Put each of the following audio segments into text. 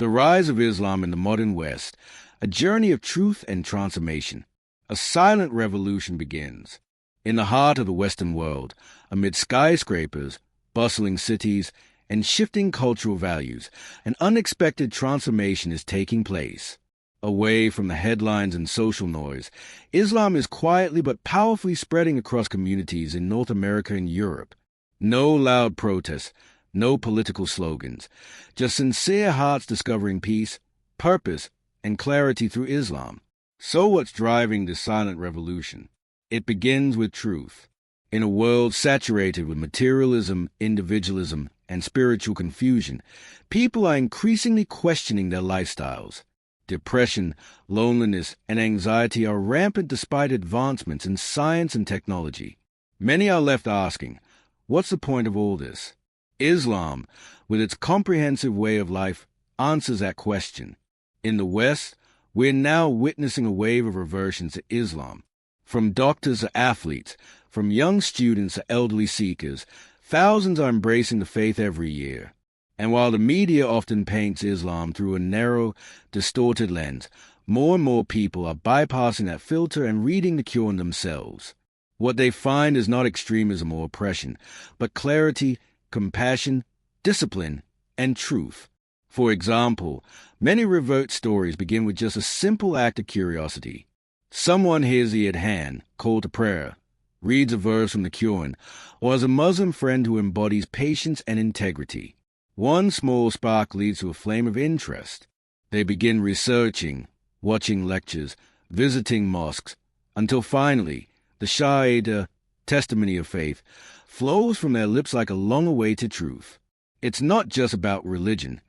The rise of Islam in the modern West, a journey of truth and transformation. A silent revolution begins. In the heart of the Western world, amid skyscrapers, bustling cities, and shifting cultural values, an unexpected transformation is taking place. Away from the headlines and social noise, Islam is quietly but powerfully spreading across communities in North America and Europe. No loud protests, no political slogans, just sincere hearts discovering peace, purpose, and clarity through Islam. So what's driving this silent revolution? It begins with truth. In a world saturated with materialism, individualism, and spiritual confusion, people are increasingly questioning their lifestyles. Depression, loneliness, and anxiety are rampant despite advancements in science and technology. Many are left asking, what's the point of all this? Islam, with its comprehensive way of life, answers that question. In the West, we're now witnessing a wave of reversion to Islam. From doctors to athletes, from young students to elderly seekers, thousands are embracing the faith every year. And while the media often paints Islam through a narrow, distorted lens, more and more people are bypassing that filter and reading the Quran themselves. What they find is not extremism or oppression, but clarity, compassion, discipline, and truth. For example, many revert stories begin with just a simple act of curiosity. Someone hears the adhan, call to prayer, reads a verse from the Quran, or has a Muslim friend who embodies patience and integrity. One small spark leads to a flame of interest. They begin researching, watching lectures, visiting mosques, until finally, the Shahada, testimony of faith, flows from their lips like a long-awaited truth. It's not just about religion.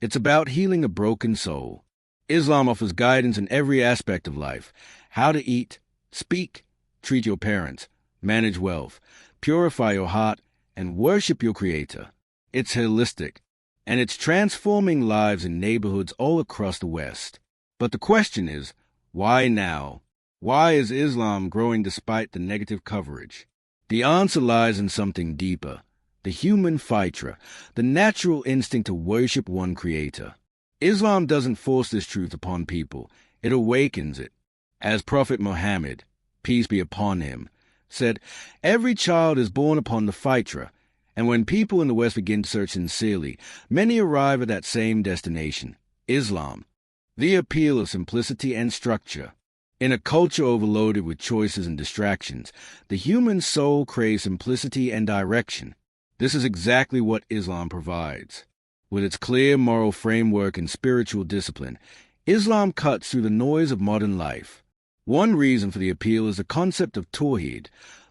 It's about healing a broken soul. Islam offers guidance in every aspect of life: how to eat, speak, treat your parents, manage wealth, purify your heart, and worship your Creator. It's holistic, and it's transforming lives in neighborhoods all across the West. But the question is, why now? Why is Islam growing despite the negative coverage? The answer lies in something deeper: the human fitra, the natural instinct to worship one Creator. Islam doesn't force this truth upon people, it awakens it. As Prophet Muhammad, peace be upon him, said, every child is born upon the fitra, and when people in the West begin to search sincerely, many arrive at that same destination, Islam. The appeal of simplicity and structure. In a culture overloaded with choices and distractions, the human soul craves simplicity and direction. This is exactly what Islam provides. With its clear moral framework and spiritual discipline, Islam cuts through the noise of modern life. One reason for the appeal is the concept of Tawheed,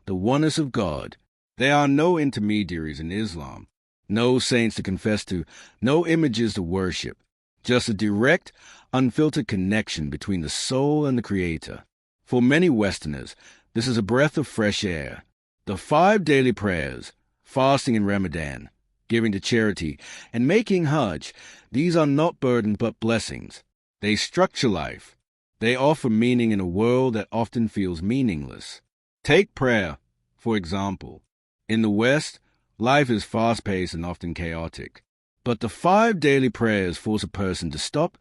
the oneness of God. There are no intermediaries in Islam, no saints to confess to, no images to worship, just a direct, unfiltered connection between the soul and the Creator. For many Westerners, this is a breath of fresh air. The 5 daily prayers, fasting in Ramadan, giving to charity, and making Hajj, these are not burdens but blessings. They structure life. They offer meaning in a world that often feels meaningless. Take prayer, for example. In the West, life is fast-paced and often chaotic. But the 5 daily prayers force a person to stop,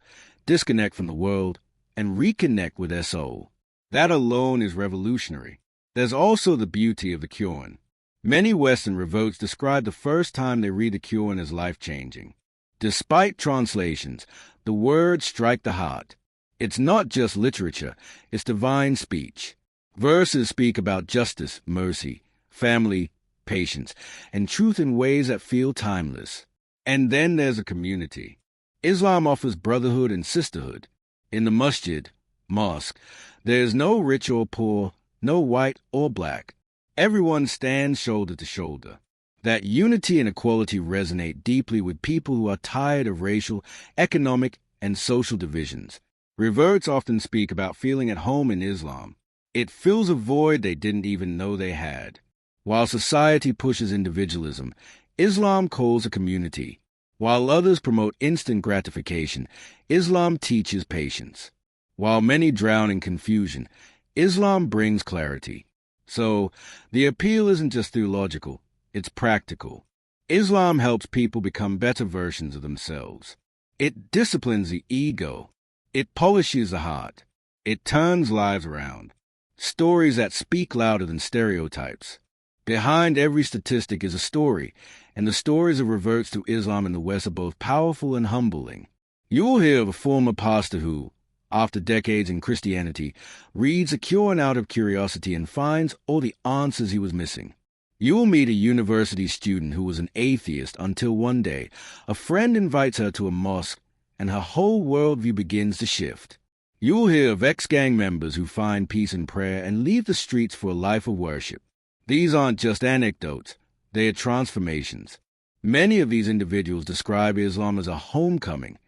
disconnect from the world, and reconnect with their soul. That alone is revolutionary. There's also the beauty of the Quran. Many Western revotes describe the first time they read the Quran as life-changing. Despite translations, the words strike the heart. It's not just literature, it's divine speech. Verses speak about justice, mercy, family, patience, and truth in ways that feel timeless. And then there's a community. Islam offers brotherhood and sisterhood. In the masjid, mosque, there is no rich or poor, no white or black. Everyone stands shoulder to shoulder. That unity and equality resonate deeply with people who are tired of racial, economic, and social divisions. Reverts often speak about feeling at home in Islam. It fills a void they didn't even know they had. While society pushes individualism, Islam calls a community. While others promote instant gratification, Islam teaches patience. While many drown in confusion, Islam brings clarity. So, the appeal isn't just theological, it's practical. Islam helps people become better versions of themselves. It disciplines the ego. It polishes the heart. It turns lives around. Stories that speak louder than stereotypes. Behind every statistic is a story, and the stories of reverts to Islam in the West are both powerful and humbling. You will hear of a former pastor who, after decades in Christianity, reads the Quran out of curiosity and finds all the answers he was missing. You will meet a university student who was an atheist until one day a friend invites her to a mosque and her whole worldview begins to shift. You will hear of ex-gang members who find peace in prayer and leave the streets for a life of worship. These aren't just anecdotes, they are transformations. Many of these individuals describe Islam as a homecoming,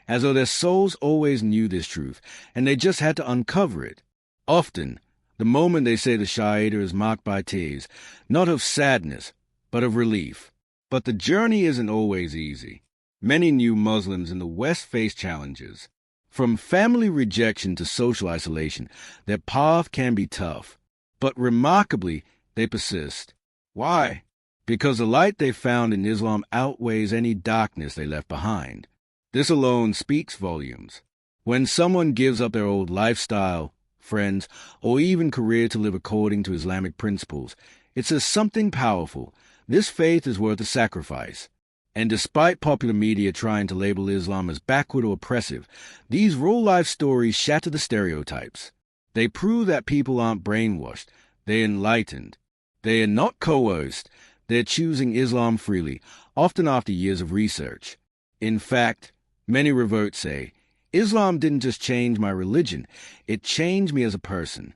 as though their souls always knew this truth, and they just had to uncover it. Often, the moment they say the Shahada is marked by tears, not of sadness, but of relief. But the journey isn't always easy. Many new Muslims in the West face challenges. From family rejection to social isolation, their path can be tough. But remarkably, they persist. Why? Because the light they found in Islam outweighs any darkness they left behind. This alone speaks volumes. When someone gives up their old lifestyle, friends, or even career to live according to Islamic principles, it says something powerful. This faith is worth the sacrifice. And despite popular media trying to label Islam as backward or oppressive, these real-life stories shatter the stereotypes. They prove that people aren't brainwashed. They're enlightened. They are not coerced. They're choosing Islam freely, often after years of research. In fact, many reverts say, Islam didn't just change my religion, it changed me as a person.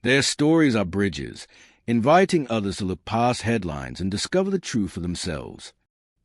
Their stories are bridges, inviting others to look past headlines and discover the truth for themselves.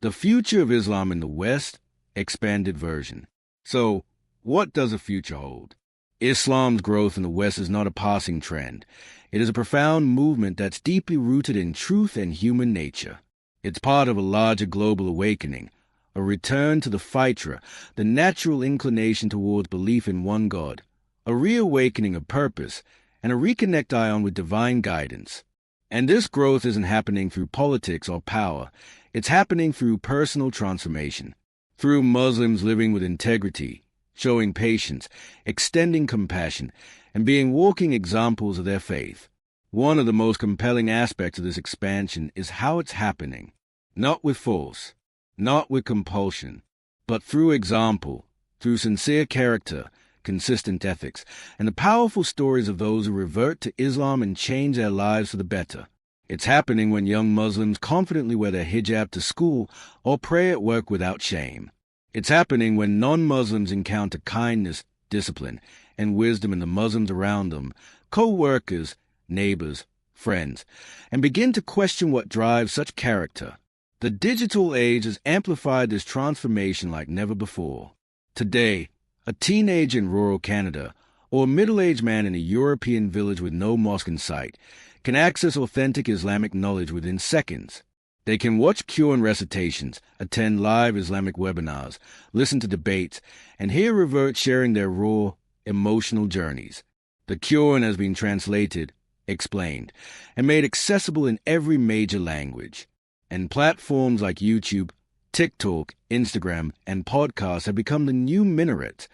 The future of Islam in the West, expanded version. So, what does the future hold? Islam's growth in the West is not a passing trend. It is a profound movement that's deeply rooted in truth and human nature. It's part of a larger global awakening, a return to the fitra, the natural inclination towards belief in one God, a reawakening of purpose, and a reconnect ion with divine guidance. And this growth isn't happening through politics or power. It's happening through personal transformation, through Muslims living with integrity, showing patience, extending compassion, and being walking examples of their faith. One of the most compelling aspects of this expansion is how it's happening, not with force, not with compulsion, but through example, through sincere character, consistent ethics, and the powerful stories of those who revert to Islam and change their lives for the better. It's happening when young Muslims confidently wear their hijab to school or pray at work without shame. It's happening when non-Muslims encounter kindness, discipline, and wisdom in the Muslims around them, co-workers, neighbors, friends, and begin to question what drives such character. The digital age has amplified this transformation like never before. Today, a teenager in rural Canada or a middle-aged man in a European village with no mosque in sight can access authentic Islamic knowledge within seconds. They can watch Quran recitations, attend live Islamic webinars, listen to debates, and hear reverts sharing their raw, emotional journeys. The Quran has been translated, explained, and made accessible in every major language. And platforms like YouTube, TikTok, Instagram, and podcasts have become the new minaret,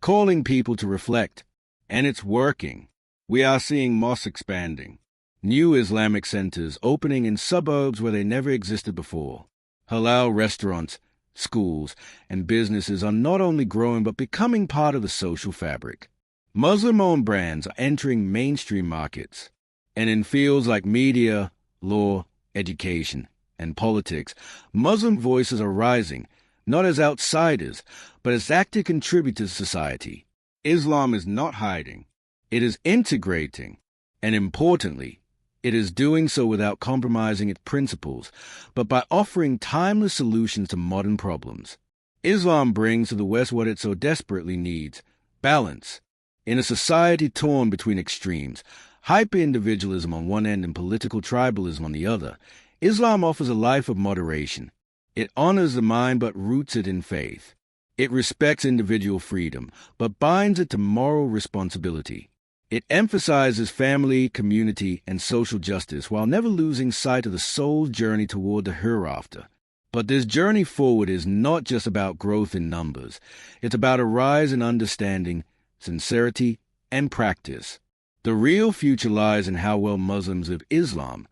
calling people to reflect. And it's working. We are seeing mosques expanding, new Islamic centers opening in suburbs where they never existed before. Halal restaurants, schools, and businesses are not only growing but becoming part of the social fabric. Muslim-owned brands are entering mainstream markets. And in fields like media, law, education, and politics, Muslim voices are rising, not as outsiders, but as active contributors to society. Islam is not hiding. It is integrating. And importantly, it is doing so without compromising its principles, but by offering timeless solutions to modern problems. Islam brings to the West what it so desperately needs: balance. In a society torn between extremes, hyper-individualism on one end and political tribalism on the other, Islam offers a life of moderation. It honors the mind but roots it in faith. It respects individual freedom, but binds it to moral responsibility. It emphasizes family, community, and social justice while never losing sight of the soul's journey toward the hereafter. But this journey forward is not just about growth in numbers. It's about a rise in understanding, sincerity, and practice. The real future lies in how well Muslims live Islam,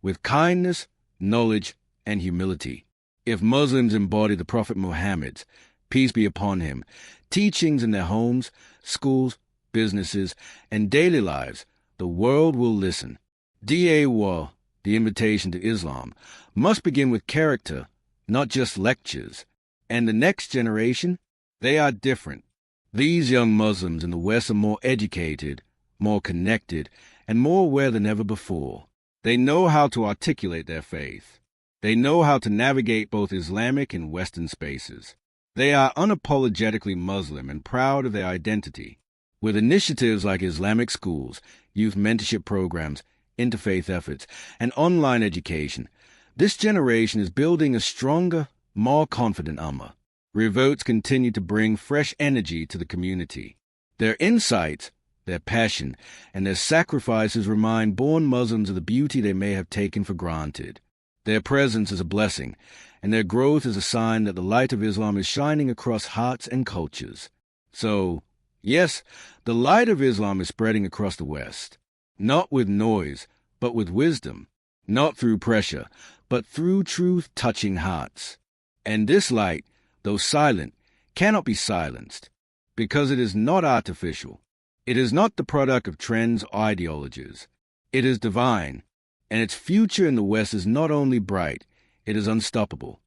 with kindness, knowledge, and humility. If Muslims embody the Prophet Muhammad's, peace be upon him, teachings in their homes, schools, businesses, and daily lives, the world will listen. Da'wah, the invitation to Islam, must begin with character, not just lectures. And the next generation, they are different. These young Muslims in the West are more educated, more connected, and more aware than ever before. They know how to articulate their faith. They know how to navigate both Islamic and Western spaces. They are unapologetically Muslim and proud of their identity. With initiatives like Islamic schools, youth mentorship programs, interfaith efforts, and online education, this generation is building a stronger, more confident Ummah. Revotes continue to bring fresh energy to the community. Their insights, their passion, and their sacrifices remind born Muslims of the beauty they may have taken for granted. Their presence is a blessing, and their growth is a sign that the light of Islam is shining across hearts and cultures. So, yes, the light of Islam is spreading across the West, not with noise, but with wisdom, not through pressure, but through truth touching hearts. And this light, though silent, cannot be silenced, because it is not artificial. It is not the product of trends or ideologies. It is divine, and its future in the West is not only bright, it is unstoppable.